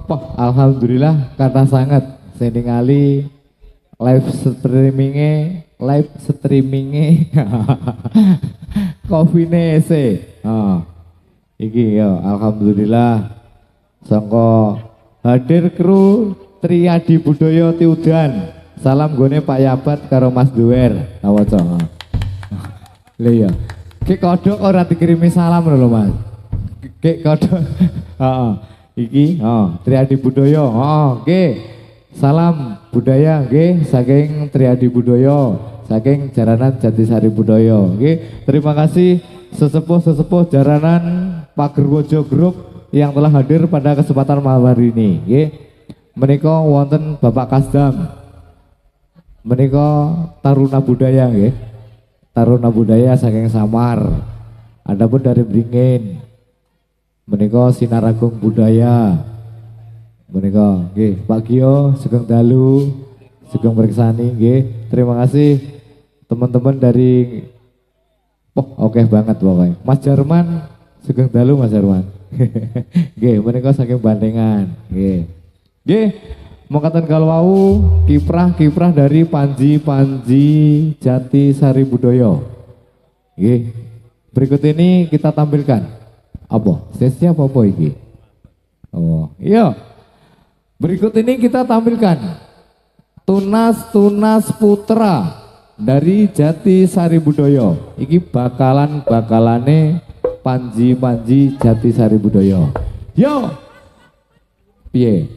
Poh, alhamdulillah kata sangat seningali live streamingnya Coffee Nese. Iki yo alhamdulillah sangka hadir kru Triadi Budaya Tiudan. Salam gone Pak Yabat karo Mas Duwer. Tawaca. Lha iya. Ki kodhok ora dikirimi salam lho Mas. Ki kodhok. Heeh. Iki, Triadi Budaya. Nggih. Salam budaya nggih saking Triadi Budaya, saking Jaranan Jatisari Budaya. Nggih. Terima kasih sesepuh-sesepuh Jaranan Pagerwojo Group yang telah hadir pada kesempatan malam hari ini. Nggih. Menika wonten Bapak Kasdam. Menika Taruna Budaya nggih. Taruna Budaya saking Samar. Adapun dari Bringin menika Sinaragung Budaya. Menika nggih Pak Gio Sugeng Dalu, Sugeng Preksani nggih. Terima kasih teman-teman dari oke banget pokoknya. Mas Jarman Sugeng Dalu Mas Jarman. Nggih menika saking Bandengan nggih. Nggih mongkaten kalau wau kiprah dari Panji Jati Sari Budaya. Nggih. Berikut ini kita tampilkan apa? Sesi apa iki? Oh, iya. Berikut ini kita tampilkan Tunas Putra dari Jati Sari Budaya. Iki bakalane Panji Jati Sari Budaya. Yo. Piye?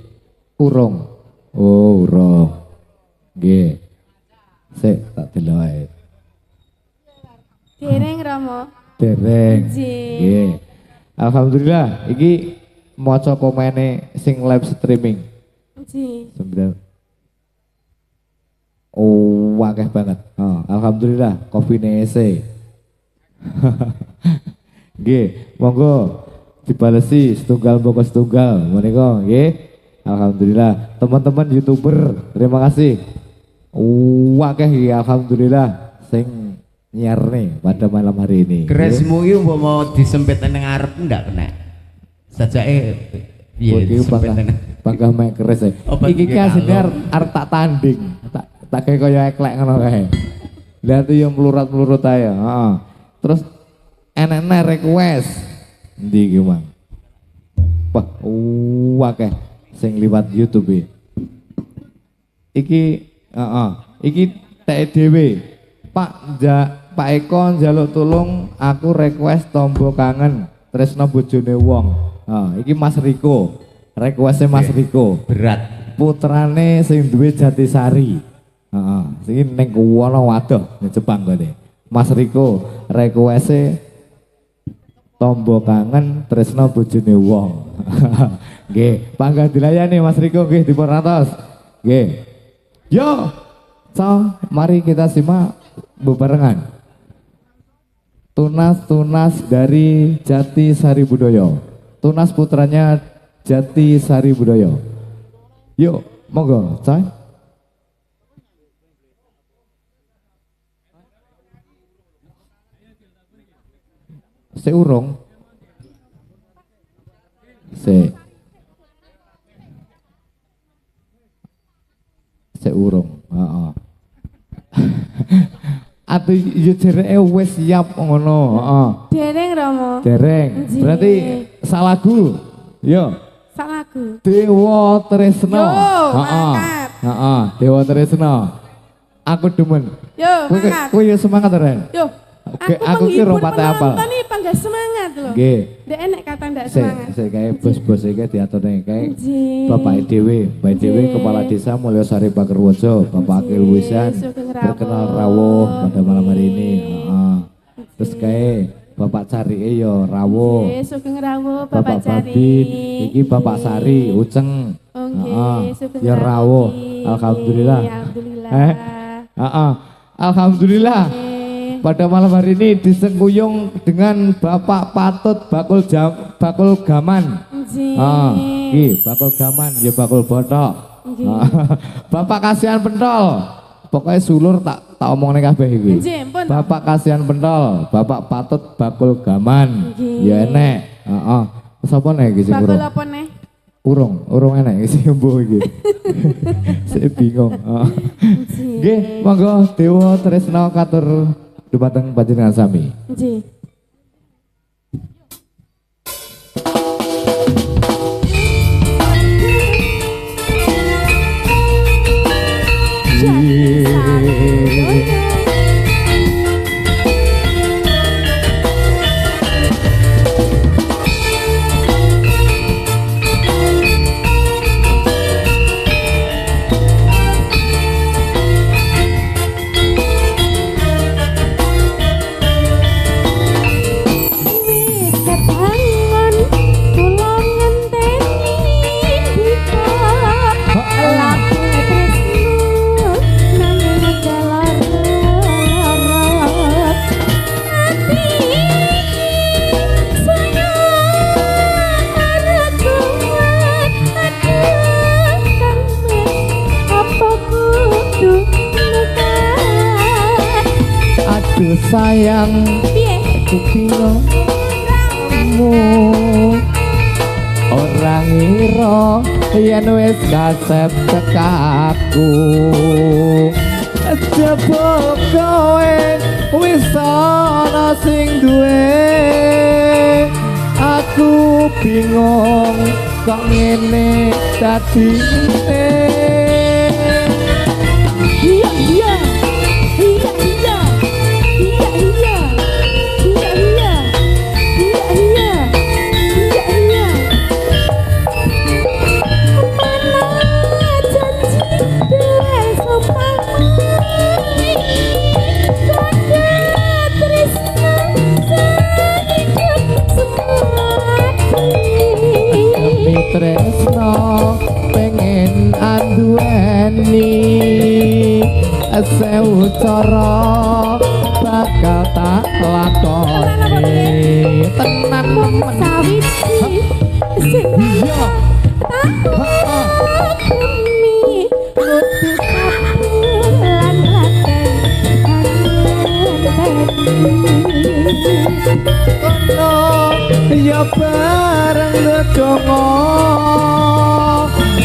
Urung. Oh, urung. Nggih. Sik tak delok. Dereng Ramo. Dereng. Nggih. Alhamdulillah, iki maca komene sing live streaming. Nggih. Oh, akeh banget. Alhamdulillah, Coffee Nese. Nggih, monggo dibalesi setunggal mboko setunggal menika nggih. Alhamdulillah, teman-teman YouTuber, terima kasih. Akeh iki alhamdulillah sing nyiarne pada malam hari ini. Keresmu iki mau disempit nang ngarep ndak kena. Sajake piye disempit bangga mek keres. Iki ki asline arep tak tanding. Tak kayak kaya eklek ngono kae. Lihat yo melurat-melurut ae. Heeh. Terus enek request. Endi iki, Mang? Wah, akeh sing liwat YouTube iki. Iki tek dhewe. Pak Eko njaluk tulung aku request tombo kangen tresno bojone wong. Iki Mas Riko. Requestnya Mas Riko. Berat. Putrane sing duwe Jatisari. Sing ning kuwono waduh ning Jepang kene. Mas Riko requestnya tombo kangen tresno bojone wong. Nggih, pangga dilayani Mas Riko nggih dipun rantos. Nggih. Yo. Mari kita simak bebarengan tunas dari Jati Sari Budaya. Tunas putranya Jati Sari Budaya. Yuk, monggo, coy. Seurung. Seurung. Atu yo jereke wis siap ngono, Dereng Ramo. Dereng. Berarti salagu. Yo. Salagu. Dewa Tresno. Mangkat. Dewa Tresno. Aku demen. Yo, mangkat. Kowe yo semangat Ren. Yo. Aku ki rong pate apal. Tani panggah semangat loh. Nggih. Ndek enek kata ndak semangat. Sik kae bos-bos iki diaturne kae. Nggih. Bapak dhewe, Mbak dhewe Kepala Desa Mulyasari Pagerwojo, Bapak Akil Wisan terkenal rawuh pada malam hari ini. Terus kae Bapak Carike yo rawuh. Nggih, sugeng rawuh Bapak Cari. Babin, iki Bapak Sari Uceng. Nggih, sugeng ya rawuh. Alhamdulillah. Alhamdulillah. Alhamdulillah. Pada malam hari ini disengkuyung dengan Bapak Patut Bakul Gaman. Nggih, Bakul Gaman ya bakul botok. Bapak Kasihan Pentol. Pokoknya sulur tak omongne kabeh iki. Bapak Kasihan Pentol, Bapak Patut Bakul Gaman. Ya enek. Sapa nek iki sing bakul apa nek? urung enak sih mbuh iki. Saya bingung. Oh. Nggih, monggo Dewa tresna katur dumateng panjenengan sami. Nggih. Sayang, aku bingung kamu orang iro yen wis kasep tekaku jebul kowe wis ana sing duwe aku bingung kok ngene dadine. Iya tresno pengen anduweni sewu cara bakal tak lakoni tenan sawiji sing demi kudu sabulan laten kono ya bareng ndonga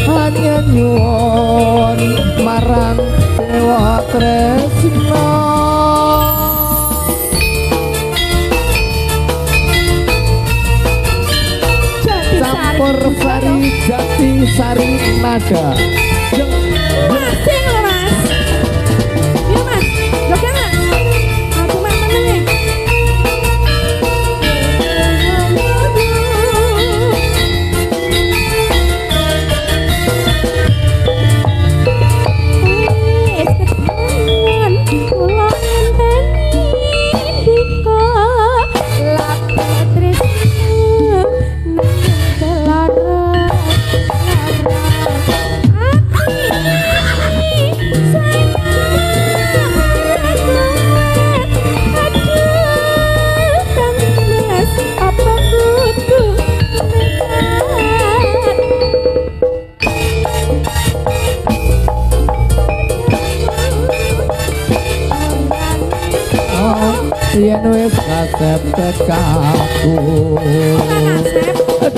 hanya nyuwun marang Dewa Tresna. Campur sari jati sari nada. Masing lho Mas. Iya Mas, joget Mas. Aku main meneh. Yen wis kasep tekaku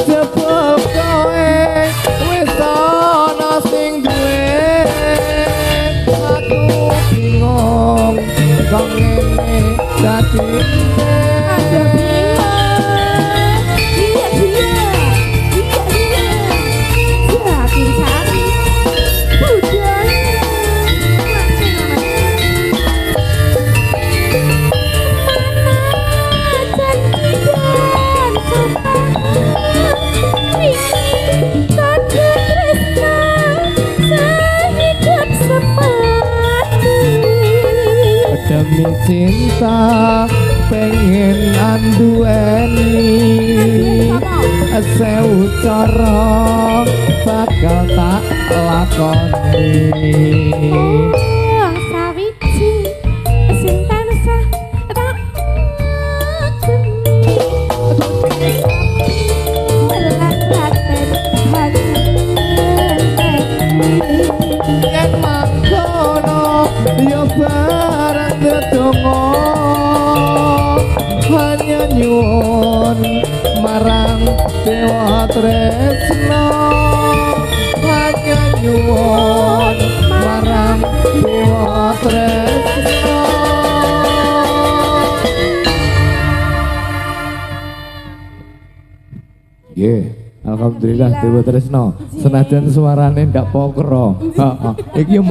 jebul kowe wis ana sing duwe aku bingung kok ngene dadine. Ada bingung. Iya. Yakin sari. Budaya. Demi cinta pengen anduweni sewu cara bakal tak lakoni. Sawiji sing tansah tak yen mangkono ya bareng ndedonga hanya nyuwun marang Dewa Tresna. Alhamdulillah Dewa Tresno. Senajan suarane ndak pokro. Heeh. Iki yo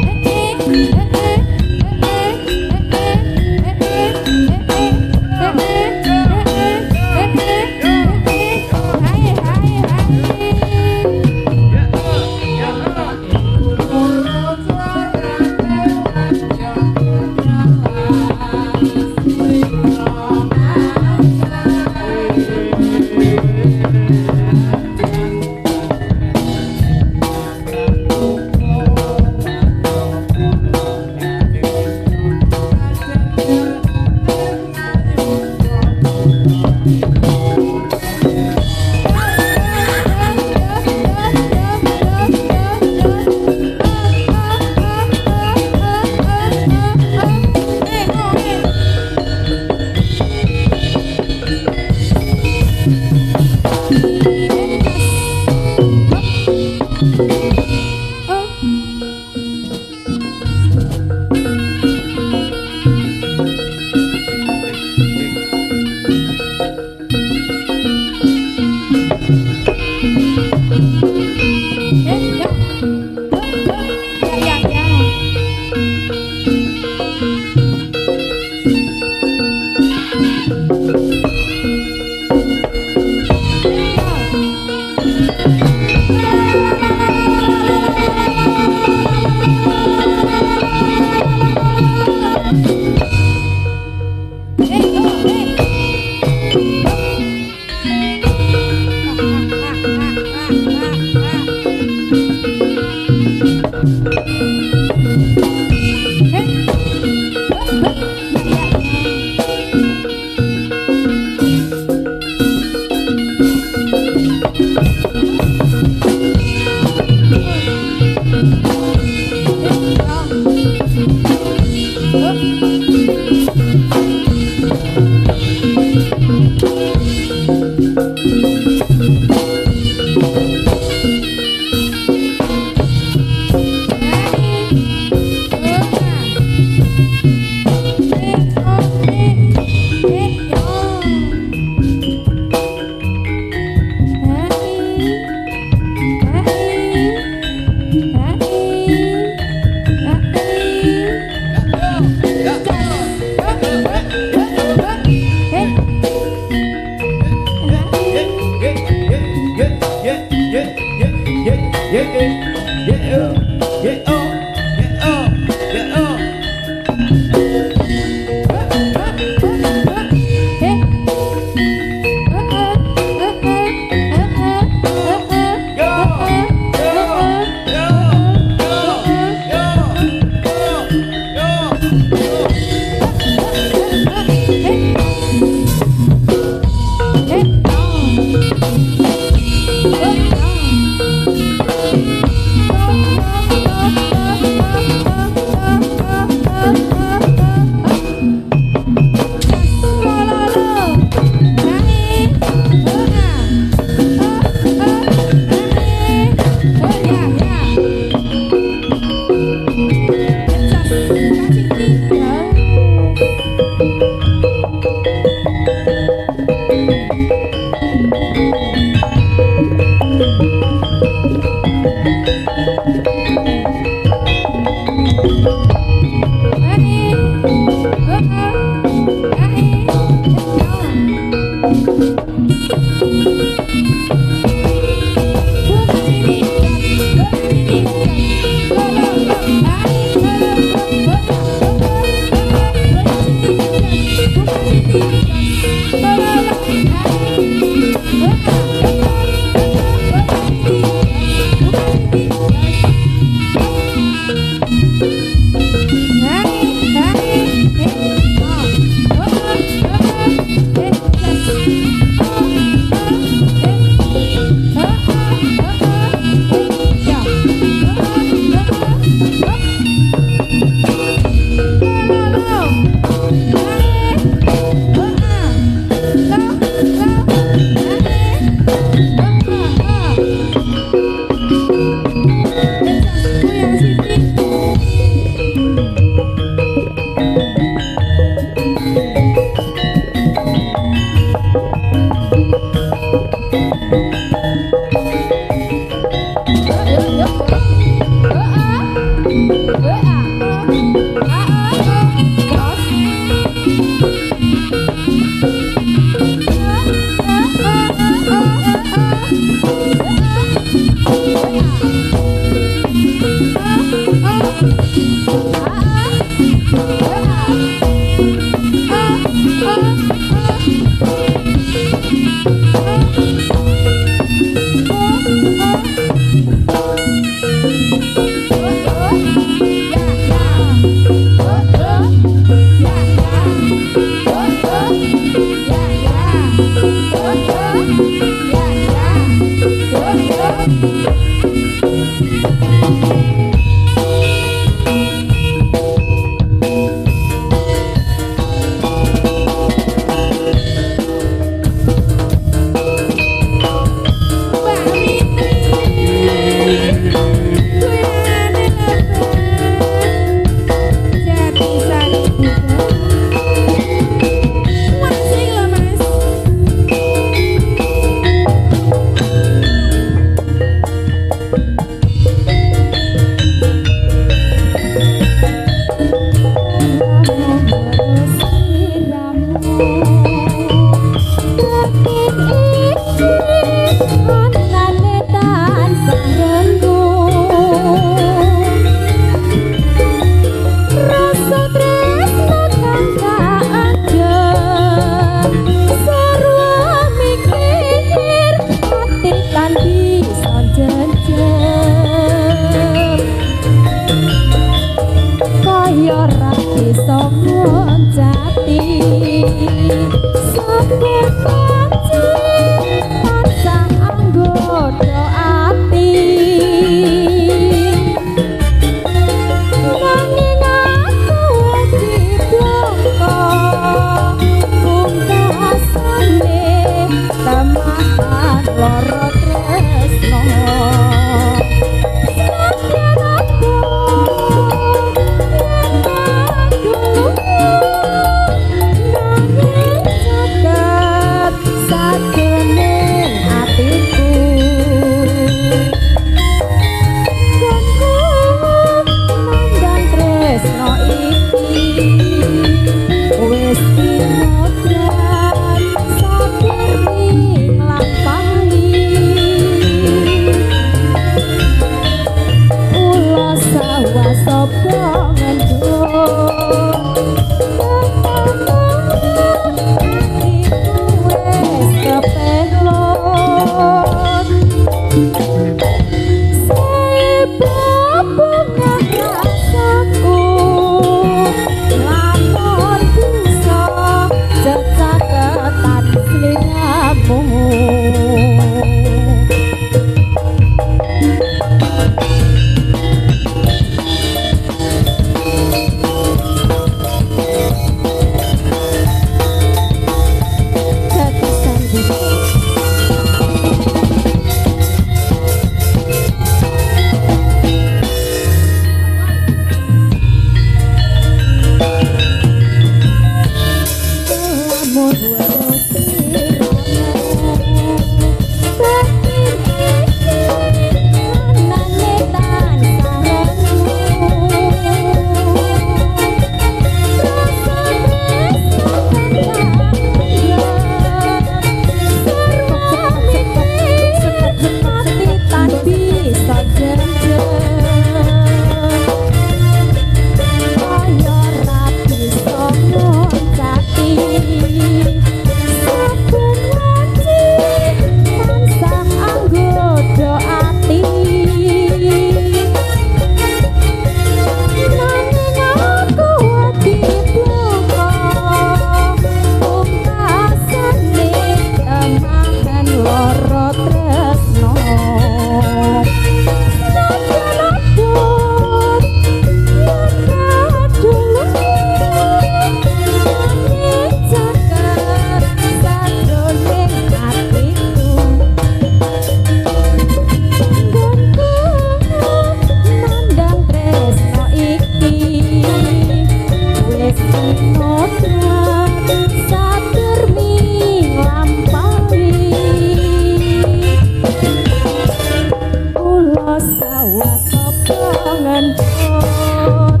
ngentut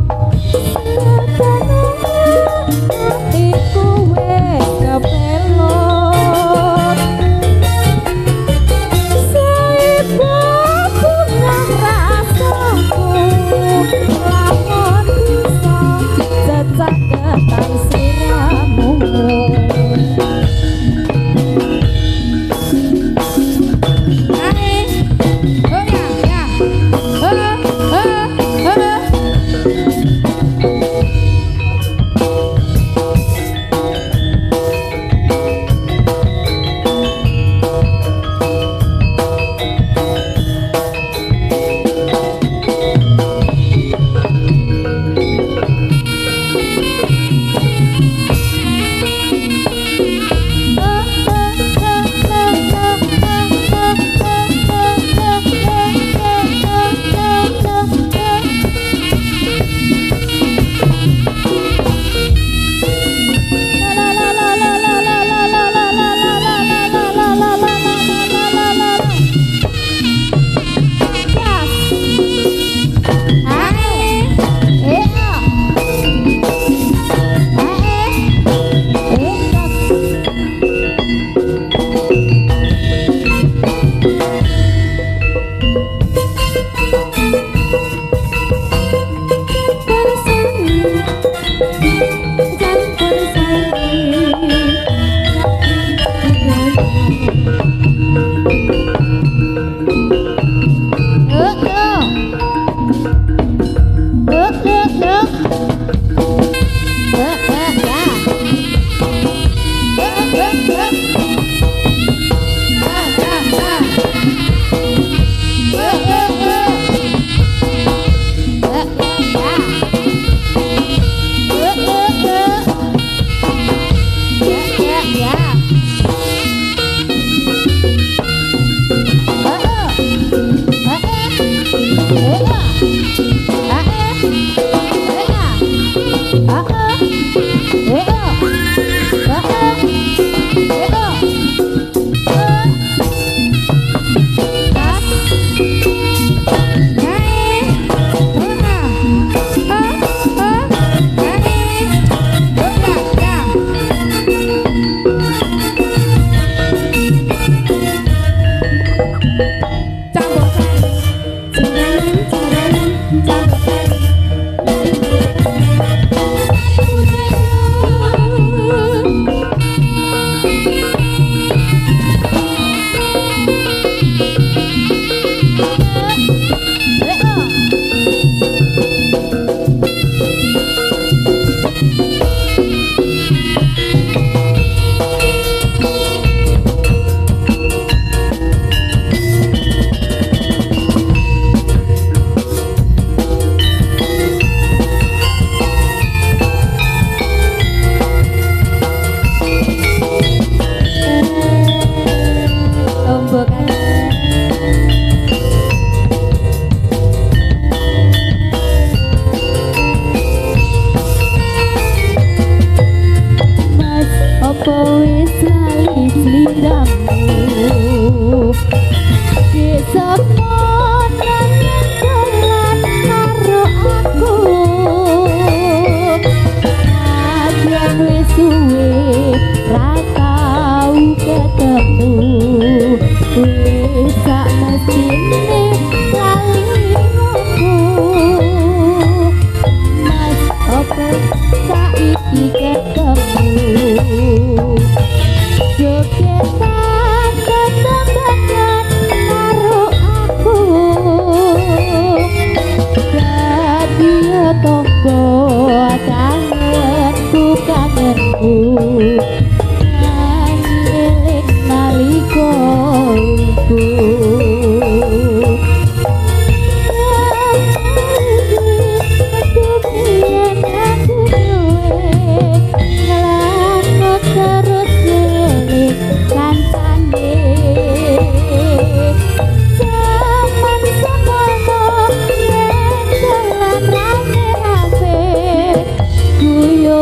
hatiku wis kepelot saiba bunga rasaku lamun bisa cecak ketang siramu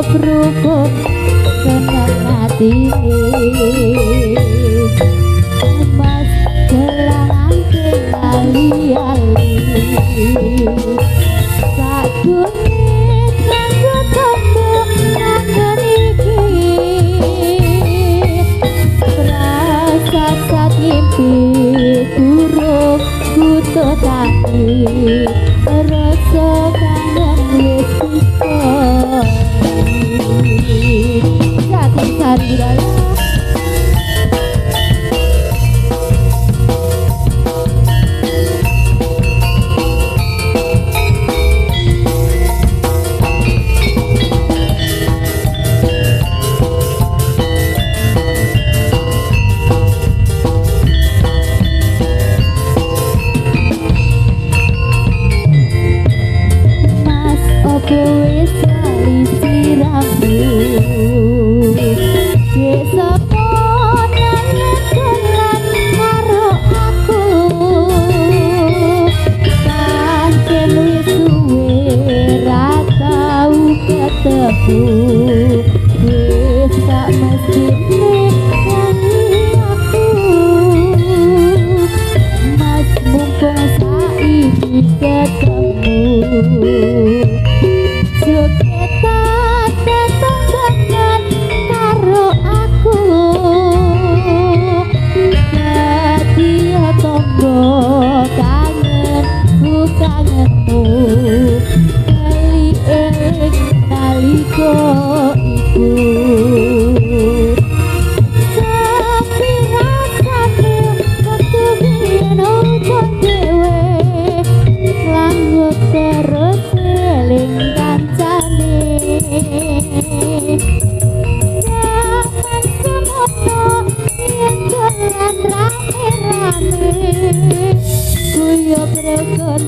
berhubung senang hati mas gelangan kembali Sakune kanggo tombo kangen iki Prasat mimpi durung kututake Rasa kangen wis bisa Jati Sarjaya Mas opo wis lali siramu Dek sapa nangis dolan karo aku Pancen wis suwe ra tau ketemu Wis sak mestine lali aku Mas mumpung saiki ketemu Jogetan tetanggan karo aku Dadi tonggo kangen ku kangenmu Eling nalika iku Sepi rasane waktu biyen ojo dhewe Langgut terus eling kancane Zaman semono yen dolan rame-rame Kuyup rukun